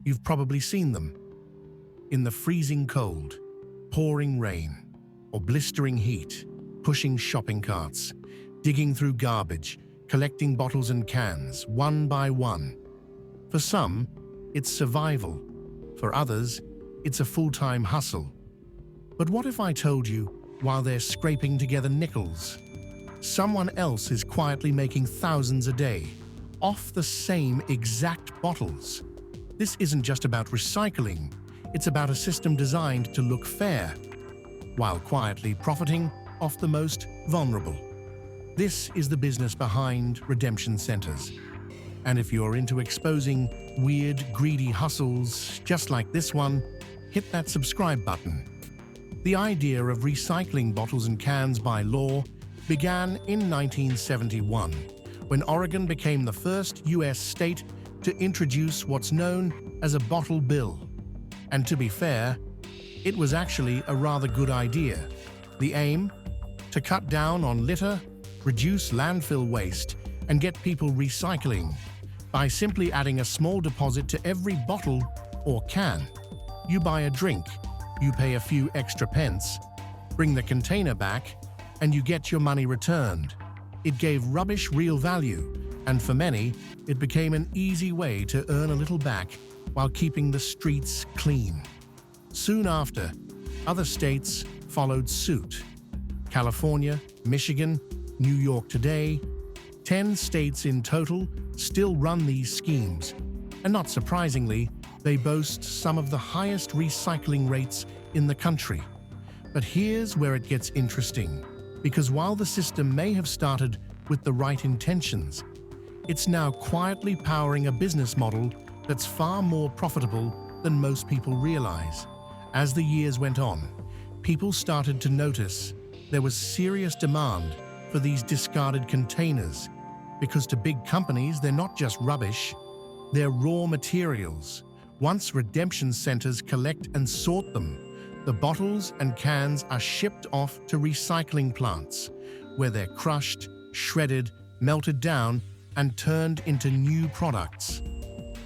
You've probably seen them. In the freezing cold, pouring rain, or blistering heat, pushing shopping carts, digging through garbage, collecting bottles and cans, one by one. For some, it's survival. For others, it's a full-time hustle. But what if I told you, while they're scraping together nickels, someone else is quietly making thousands a day, off the same exact bottles? This isn't just about recycling, it's about a system designed to look fair, while quietly profiting off the most vulnerable. This is the business behind redemption centers. And if you're into exposing weird, greedy hustles just like this one, hit that subscribe button. The idea of recycling bottles and cans by law began in 1971, when Oregon became the first U.S. state to introduce what's known as a bottle bill. And to be fair, it was actually a rather good idea. The aim? To cut down on litter, reduce landfill waste, and get people recycling by simply adding a small deposit to every bottle or can. You buy a drink, you pay a few extra pence, bring the container back, and you get your money returned. It gave rubbish real value, and for many, it became an easy way to earn a little back while keeping the streets clean. Soon after, other states followed suit. California, Michigan, New York today, 10 states in total still run these schemes, and not surprisingly, they boast some of the highest recycling rates in the country. But here's where it gets interesting, because while the system may have started with the right intentions, it's now quietly powering a business model that's far more profitable than most people realize. As the years went on, people started to notice there was serious demand for these discarded containers, because to big companies, they're not just rubbish, they're raw materials. Once redemption centers collect and sort them, the bottles and cans are shipped off to recycling plants, where they're crushed, shredded, melted down, and turned into new products.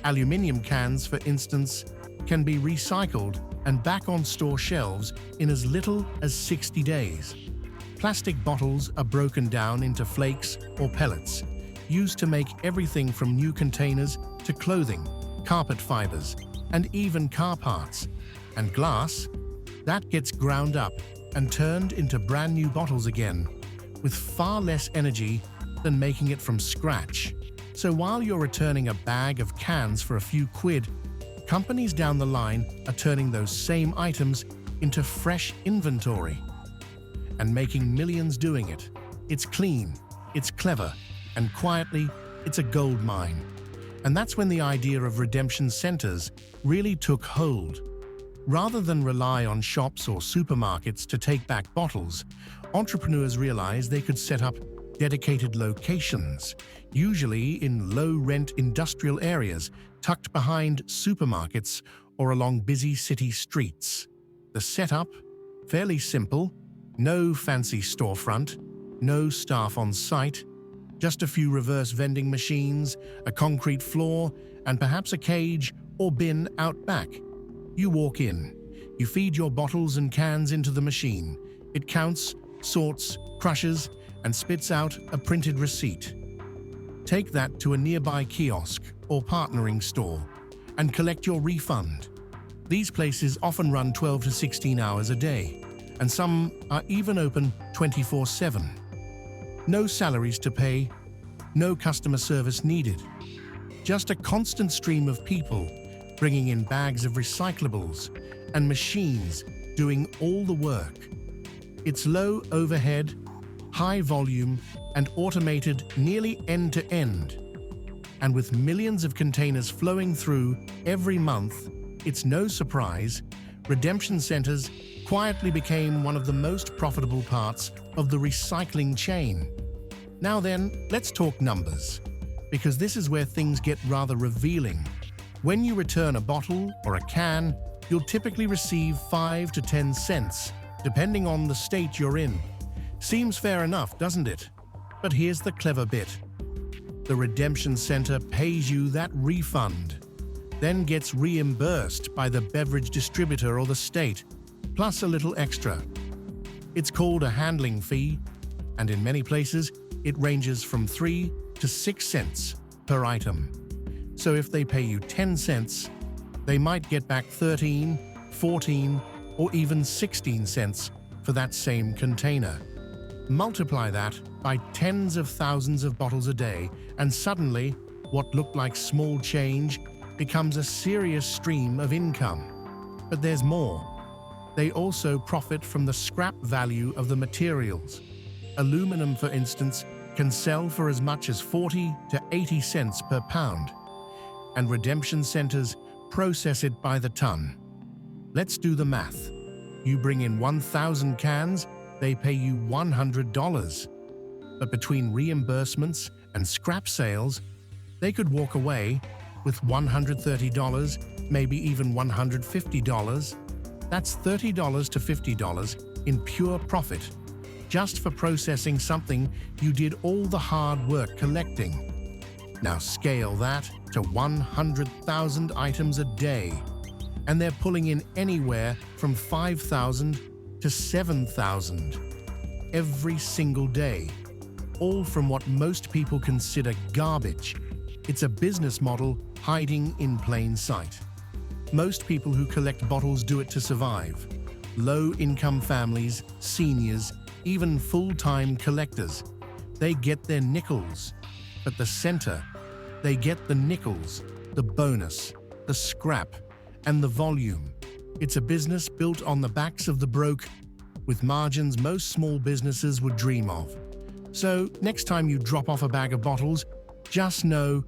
Aluminium cans, for instance, can be recycled and back on store shelves in as little as 60 days. Plastic bottles are broken down into flakes or pellets, used to make everything from new containers to clothing, carpet fibers, and even car parts. And glass, that gets ground up and turned into brand new bottles again, with far less energy than making it from scratch. So while you're returning a bag of cans for a few quid, companies down the line are turning those same items into fresh inventory and making millions doing it. It's clean, it's clever, and quietly, it's a gold mine. And that's when the idea of redemption centers really took hold. Rather than rely on shops or supermarkets to take back bottles, entrepreneurs realized they could set up dedicated locations, usually in low-rent industrial areas tucked behind supermarkets or along busy city streets. The setup? Fairly simple. No fancy storefront, no staff on site, just a few reverse vending machines, a concrete floor, and perhaps a cage or bin out back. You walk in, you feed your bottles and cans into the machine. It counts, sorts, crushes, and spits out a printed receipt. Take that to a nearby kiosk or partnering store and collect your refund. These places often run 12 to 16 hours a day, and some are even open 24/7. No salaries to pay, no customer service needed. Just a constant stream of people bringing in bags of recyclables and machines doing all the work. It's low overhead, high volume, and automated nearly end to end. And with millions of containers flowing through every month, it's no surprise redemption centers quietly became one of the most profitable parts of the recycling chain. Now then, let's talk numbers, because this is where things get rather revealing. When you return a bottle or a can, you'll typically receive 5 to 10 cents, depending on the state you're in. Seems fair enough, doesn't it? But here's the clever bit. The redemption center pays you that refund. then gets reimbursed by the beverage distributor or the state, plus a little extra. It's called a handling fee, and in many places, it ranges from 3 to 6 cents per item. So if they pay you 10 cents, they might get back 13, 14, or even 16 cents for that same container. Multiply that by tens of thousands of bottles a day, and suddenly, what looked like small change becomes a serious stream of income. But there's more. They also profit from the scrap value of the materials. Aluminum, for instance, can sell for as much as 40 to 80 cents per pound, and redemption centers process it by the ton. Let's do the math. You bring in 1,000 cans, they pay you $100. But between reimbursements and scrap sales, they could walk away with $130, maybe even $150. That's $30 to $50 in pure profit, just for processing something you did all the hard work collecting. Now scale that to 100,000 items a day, and they're pulling in anywhere from 5,000 to 7,000 every single day, all from what most people consider garbage. It's a business model hiding in plain sight. Most people who collect bottles do it to survive. Low-income families, seniors, even full-time collectors. They get their nickels. But the center, they get the nickels, the bonus, the scrap, and the volume. It's a business built on the backs of the broke, with margins most small businesses would dream of. So, next time you drop off a bag of bottles, just know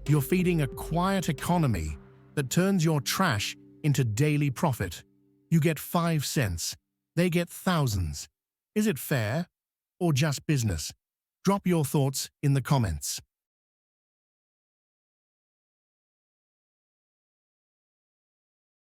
you're feeding a quiet economy that turns your trash into daily profit. You get 5 cents, they get thousands. Is it fair or just business? Drop your thoughts in the comments.